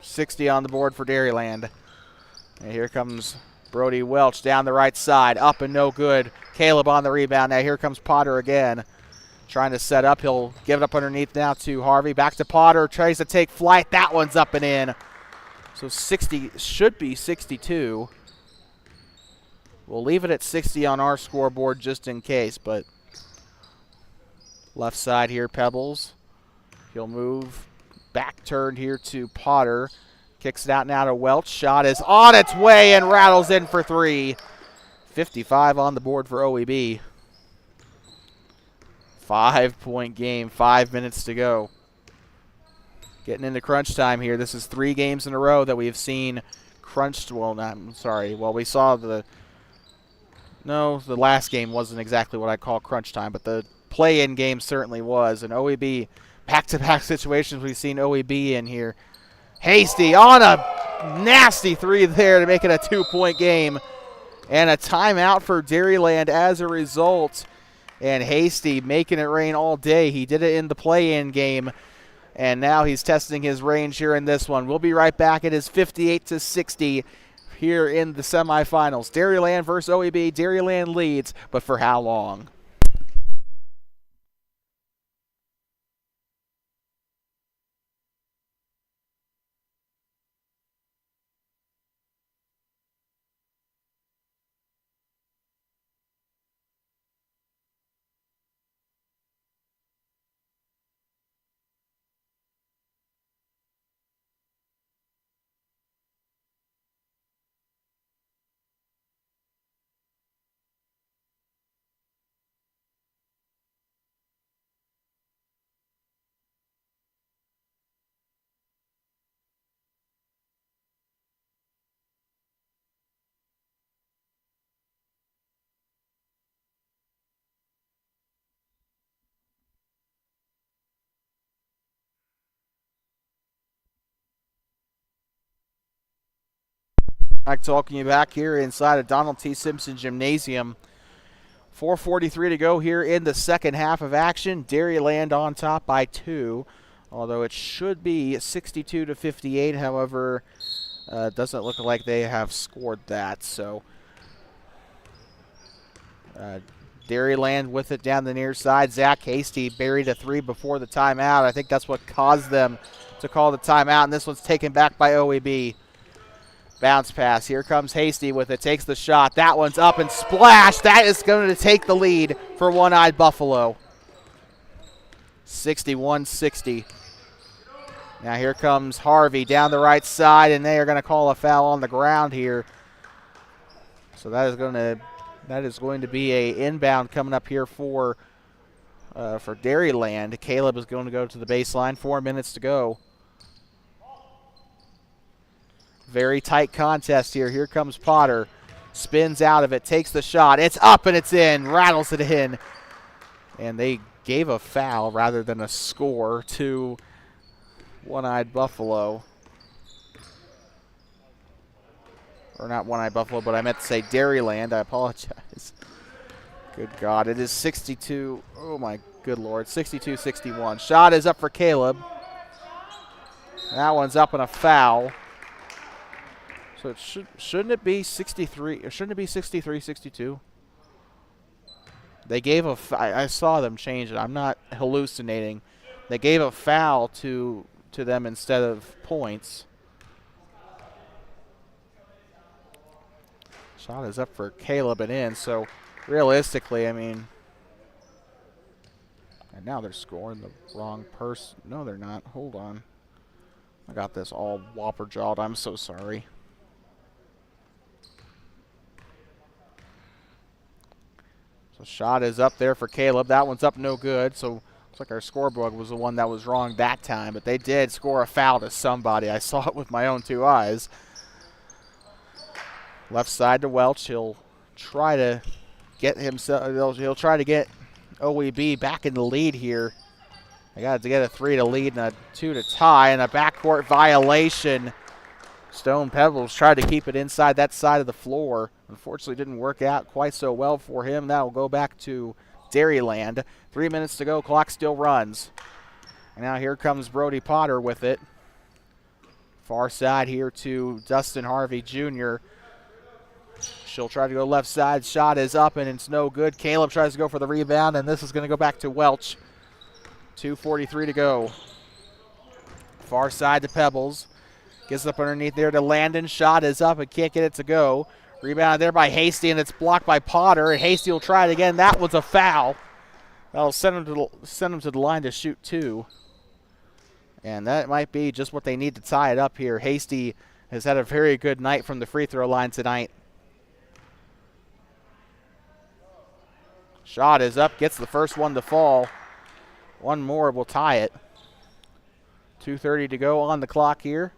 60 on the board for Dairyland. And here comes Brody Welch down the right side. Up and no good. Caleb on the rebound. Now here comes Potter again. Trying to set up. He'll give it up underneath now to Harvey. Back to Potter. Tries to take flight. That one's up and in. So 60 should be 62. We'll leave it at 60 on our scoreboard just in case, but left side here, Pebbles. He'll move back turned here to Potter. Kicks it out now to Welch. Shot is on its way and rattles in for three. 55 on the board for OEB. 5-point game, 5 minutes to go. Getting into crunch time here. This is 3 games in a row that we've seen crunched. Well, I'm sorry. Well, we saw the last game wasn't exactly what I call crunch time, but the play-in game certainly was. And OEB, back-to-back situations we've seen OEB in here. Hasty on a nasty three there to make it a 2-point game. And a timeout for Dairyland as a result. And Hasty making it rain all day. He did it in the play-in game. And now he's testing his range here in this one. We'll be right back. It is 58-60 here in the semifinals. Dairyland versus OEB. Dairyland leads, but for how long? Mike talking you back here inside of Donald T. Simpson Gymnasium. 4:43 to go here in the second half of action. Dairyland on top by 2, although it should be 62 to 58. However, it doesn't look like they have scored that. So Dairyland with it down the near side. Zach Hasty buried a 3 before the timeout. I think that's what caused them to call the timeout, and this one's taken back by OEB. Bounce pass. Here comes Hasty with it. Takes the shot. That one's up and splash. That is going to take the lead for One-Eyed Buffalo. 61-60. Now here comes Harvey down the right side, and they are going to call a foul on the ground here. So that is going to be a inbound coming up here for Dairyland. Caleb is going to go to the baseline. 4 minutes to go. Very tight contest here. Here comes Potter. Spins out of it, takes the shot. It's up and it's in. Rattles it in. And they gave a foul rather than a score to One-Eyed Buffalo. Or not One-Eyed Buffalo, but I meant to say Dairyland. I apologize. Good God. It is 62. Oh, my good Lord. 62-61. Shot is up for Caleb. That one's up and a foul. So it shouldn't it be 63? Or shouldn't it be 63-62? They gave I saw them change it. I'm not hallucinating. They gave a foul to them instead of points. Shot is up for Caleb and in. So realistically, I mean, and now they're scoring the wrong person. No, they're not. Hold on. I got this all whopper-jawed. I'm so sorry. So shot is up there for Caleb. That one's up no good. So looks like our scoreboard was the one that was wrong that time. But they did score a foul to somebody. I saw it with my own 2 eyes. Left side to Welch. He'll try to get himself. He'll try to get OEB back in the lead here. They got to get a 3 to lead and a 2 to tie, and a backcourt violation. Stone Pebbles tried to keep it inside that side of the floor. Unfortunately, didn't work out quite so well for him. That will go back to Dairyland. 3 minutes to go. Clock still runs. And now here comes Brody Potter with it. Far side here to Dustin Harvey Jr. She'll try to go left side. Shot is up, and it's no good. Caleb tries to go for the rebound, and this is going to go back to Welch. 2:43 to go. Far side to Pebbles. Gets up underneath there to Landon. Shot is up and can't get it to go. Rebound there by Hasty, and it's blocked by Potter. And Hasty will try it again. That was a foul. That'll send him to the line to shoot 2. And that might be just what they need to tie it up here. Hasty has had a very good night from the free throw line tonight. Shot is up. Gets the first one to fall. One more will tie it. 2:30 to go on the clock here.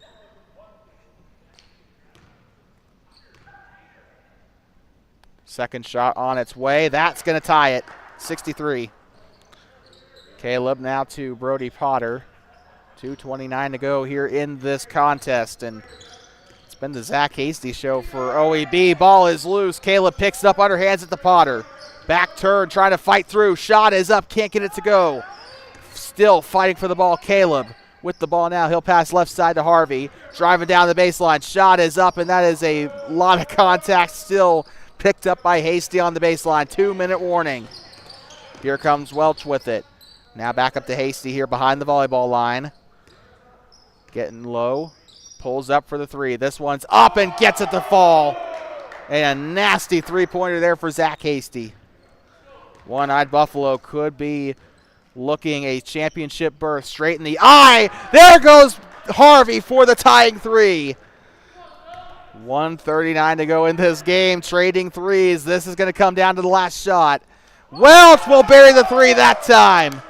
Second shot on its way. That's going to tie it. 63. Caleb now to Brody Potter. 2:29 to go here in this contest. And it's been the Zach Hasty show for OEB. Ball is loose. Caleb picks it up, underhands it to Potter. Back turn, trying to fight through. Shot is up. Can't get it to go. Still fighting for the ball. Caleb with the ball now. He'll pass left side to Harvey. Driving down the baseline. Shot is up, and that is a lot of contact still. Picked up by Hasty on the baseline. 2-minute warning. Here comes Welch with it. Now back up to Hasty here behind the volleyball line. Getting low. Pulls up for the 3. This one's up and gets it to fall. And a nasty 3-pointer there for Zach Hasty. One-Eyed Buffalo could be looking a championship berth straight in the eye. There goes Harvey for the tying 3. 1:39 to go in this game, trading threes. This is going to come down to the last shot. Welch will bury the 3 that time.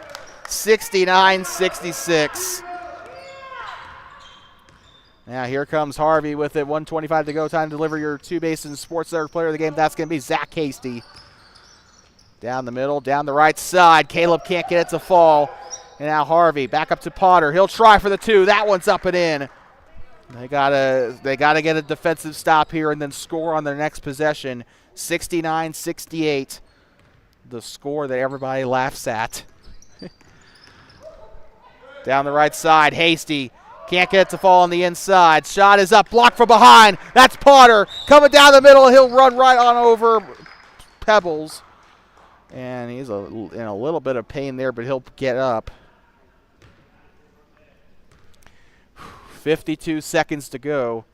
69-66. Now here comes Harvey with it. 1:25 to go. Time to deliver your 2 Basin Sports Center player of the game. That's going to be Zach Hasty. Down the middle, down the right side. Caleb can't get it to fall. And now Harvey back up to Potter. He'll try for the 2. That one's up and in. They gotta get a defensive stop here and then score on their next possession. 69-68, the score that everybody laughs at. Down the right side, Hasty can't get it to fall on the inside. Shot is up, blocked from behind. That's Potter coming down the middle. He'll run right on over Pebbles. And he's in a little bit of pain there, but he'll get up. 52 seconds to go.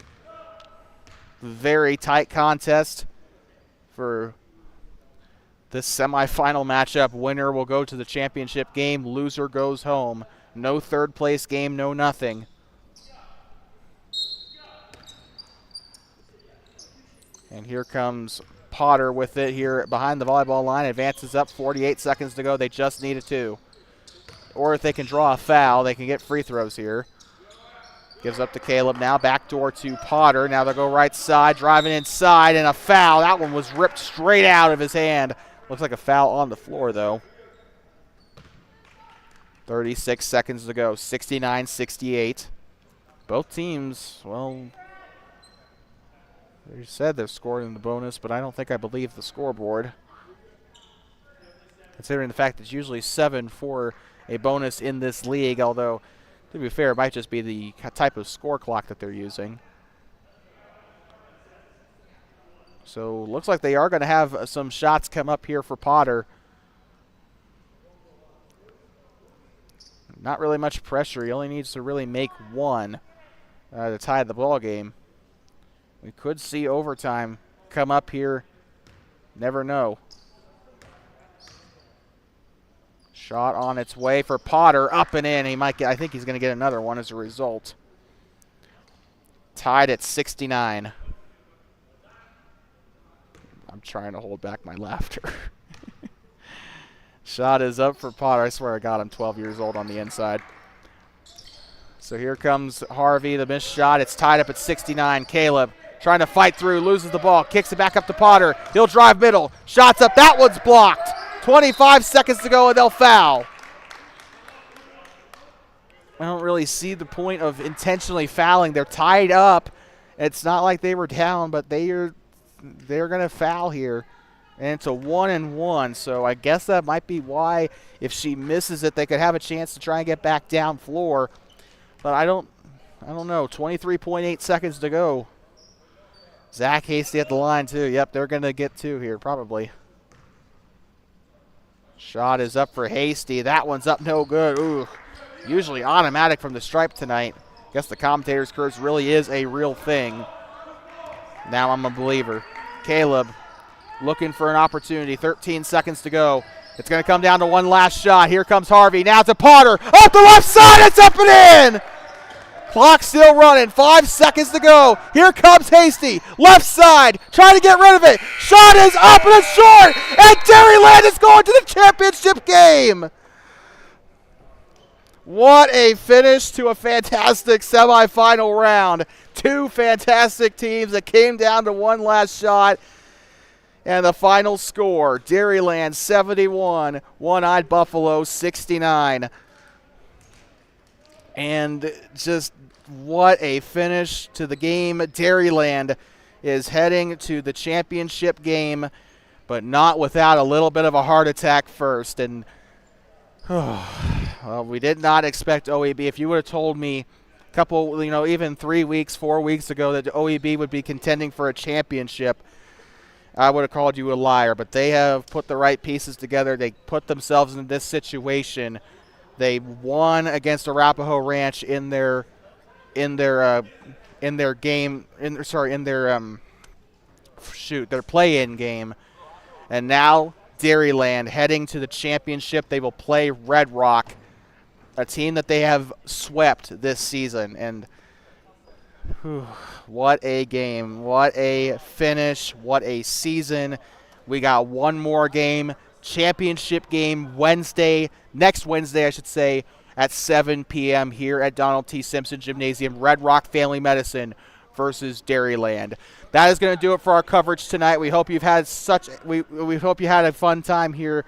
Very tight contest for this semifinal matchup. Winner will go to the championship game. Loser goes home. No third place game, no nothing. And here comes Potter with it here behind the volleyball line. Advances up, 48 seconds to go. They just need a 2. Or if they can draw a foul, they can get free throws here. Gives up to Caleb now. Backdoor to Potter. Now they'll go right side, driving inside, and a foul. That one was ripped straight out of his hand. Looks like a foul on the floor, though. 36 seconds to go. 69-68. Both teams, well, they said they've scored in the bonus, but I don't think I believe the scoreboard. Considering the fact that it's usually 7 for a bonus in this league, although, to be fair, it might just be the type of score clock that they're using. So looks like they are going to have some shots come up here for Potter. Not really much pressure. He only needs to really make 1 to tie the ball game. We could see overtime come up here. Never know. Shot on its way for Potter. Up and in. He might get, I think he's going to get another one as a result. Tied at 69. I'm trying to hold back my laughter. Shot is up for Potter. I swear to God, I'm 12 years old on the inside. So here comes Harvey, the missed shot. It's tied up at 69. Caleb trying to fight through, loses the ball, kicks it back up to Potter. He'll drive middle. Shots up. That one's blocked. 25 seconds to go, and they'll foul. I don't really see the point of intentionally fouling. They're tied up. It's not like they were down, but they're going to foul here. And it's a 1-and-1, so I guess that might be why if she misses it, they could have a chance to try and get back down floor. But I don't know. 23.8 seconds to go. Zach Hasty at the line, too. Yep, they're going to get 2 here, probably. Shot is up for Hasty. That one's up no good. Ooh, usually automatic from the stripe tonight. Guess the commentator's curse really is a real thing. Now I'm a believer. Caleb looking for an opportunity. 13 seconds to go. It's going to come down to one last shot. Here comes Harvey. Now to Potter. Up the left side. It's up and in. Clock still running. 5 seconds to go. Here comes Hasty. Left side. Trying to get rid of it. Shot is up and it's short. And Dairyland is going to the championship game. What a finish to a fantastic semifinal round. 2 fantastic teams that came down to one last shot. And the final score, Dairyland 71, One-Eyed Buffalo 69. And just what a finish to the game. Dairyland is heading to the championship game, but not without a little bit of a heart attack first. And well, we did not expect OEB. If you would have told me a couple, even 3 weeks, 4 weeks ago that OEB would be contending for a championship, I would have called you a liar. But they have put the right pieces together. They put themselves in this situation. They won against Arapahoe Ranch in their play-in game, and now Dairyland heading to the championship. They will play Red Rock, a team that they have swept this season. And what a game, what a finish, what a season. We got one more game, championship game next Wednesday, I should say, at 7 p.m. here at Donald T. Simpson Gymnasium. Red Rock Family Medicine versus Dairyland. That is going to do it for our coverage tonight. We hope you've had we hope you had a fun time here,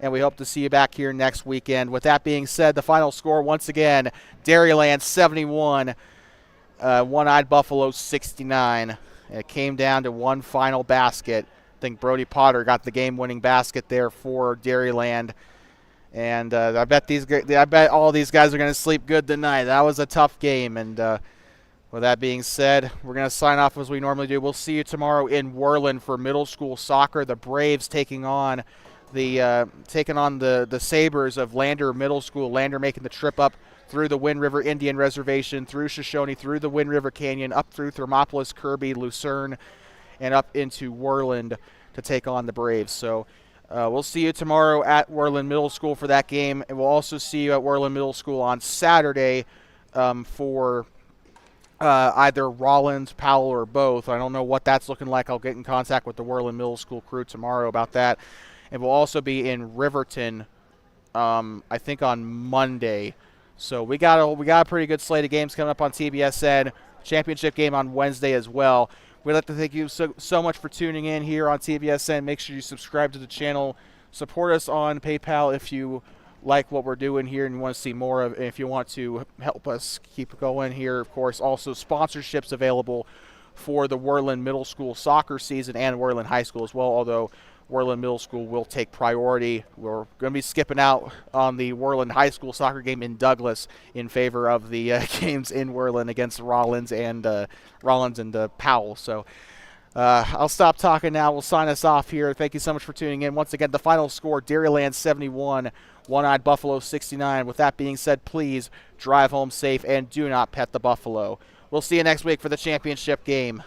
and we hope to see you back here next weekend. With that being said, the final score once again, Dairyland 71, One-Eyed Buffalo 69. It came down to one final basket. I think Brody Potter got the game-winning basket there for Dairyland. And I bet all these guys are going to sleep good tonight. That was a tough game. And with that being said, we're going to sign off as we normally do. We'll see you tomorrow in Worland for middle school soccer. The Braves taking on the Sabres of Lander Middle School. Lander making the trip up through the Wind River Indian Reservation, through Shoshone, through the Wind River Canyon, up through Thermopolis, Kirby, Lucerne, and up into Worland to take on the Braves. So we'll see you tomorrow at Worland Middle School for that game, and we'll also see you at Worland Middle School on Saturday for either Rollins, Powell, or both. I don't know what that's looking like. I'll get in contact with the Worland Middle School crew tomorrow about that. And we'll also be in Riverton, I think, on Monday. So we got a pretty good slate of games coming up on TBSN. Championship game on Wednesday as well. We'd like to thank you so much for tuning in here on TBSN. Make sure you subscribe to the channel. Support us on PayPal if you like what we're doing here and you want to see more of. If you want to help us keep going here, of course, also sponsorships available for the Worland Middle School soccer season and Worland High School as well, although Worland Middle School will take priority. We're going to be skipping out on the Worland High School soccer game in Douglas in favor of the games in Worland against Rollins and Powell. So I'll stop talking now. We'll sign us off here. Thank you so much for tuning in. Once again, the final score, Dairyland 71, One-Eyed Buffalo 69. With that being said, please drive home safe and do not pet the buffalo. We'll see you next week for the championship game.